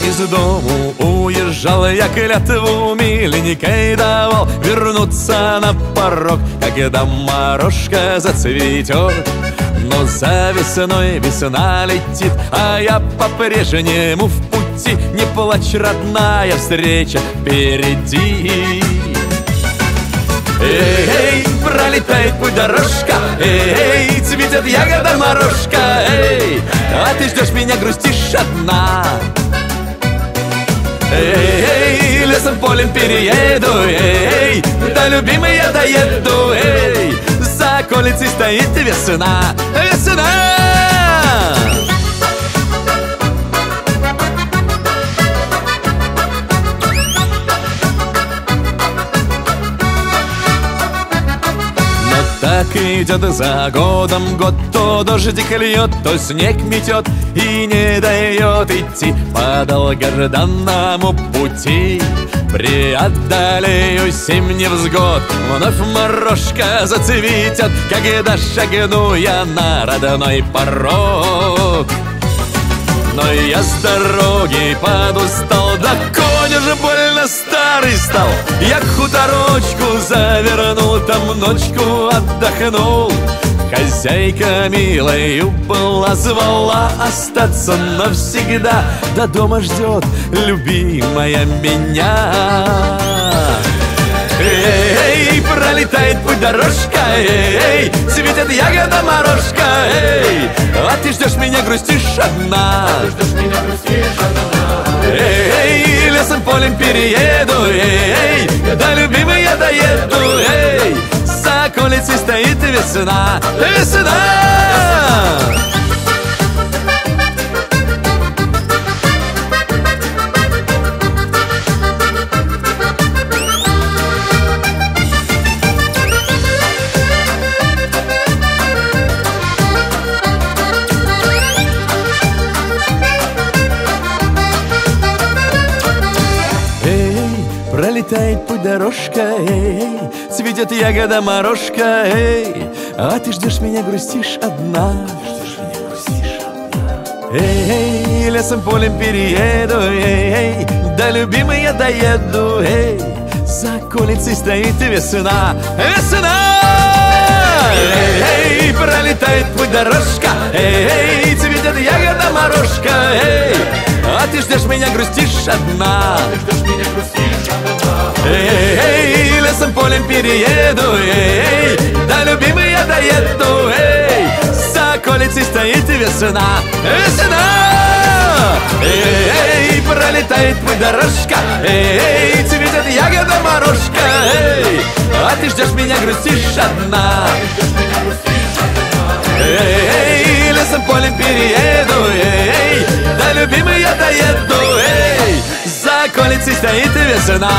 из дому уезжал, я клятву миленькой давал вернуться на порог, когда морожка зацветет. Но за весной весна летит, а я по-прежнему в пути. Не плачь, родная, встреча впереди. Эй, пролетает путь дорожка, эй, цветет ягода морожка, эй, а ты ждешь меня, грустишь одна. Эй, лесом, полем перееду, эй, до любимой я доеду, эй, за околицей стоит весна, весна. Так идет за годом год, то дождик льет, то снег метет и не дает идти по долгожданному пути. Преодолею 7 невзгод, вновь морожка зацветет, когда шагну я на родной порог. Но я с дороги подустал, да конь уже больно старый стал. Я к хуторочку завернул, там ночку отдохнул. Хозяйка милою была, звала остаться навсегда. До дома ждет любимая меня. Эй, пролетает путь дорожка, эй, цветет ягода морожка, эй, а ты ждешь меня, грустишь одна. Эй, лесом, полем перееду, эй, до любимой я доеду, эй, за околицей стоит весна, весна. Пролетает путь дорожка, эй, цветет ягода морожка, эй, а ты ждешь меня, грустишь одна. Эй, лесом, полем перееду, эй, до любимой я доеду, эй, за околицей стоит весна, весна. Эй, пролетает путь дорожка, эй, цветет ягода морожка, эй, а ты ждешь меня, грустишь одна. Эй, лесом, полем перееду, эй, до любимой я доеду, эй, за околицей стоит весна, весна. Эй, пролетает путь дорожка, эй, цветет ягода морожка, эй, а ты ждешь меня, грустишь одна. Эй, лесом, полем перееду, эй, до любимой я доеду, эй, за околицей стоит весна.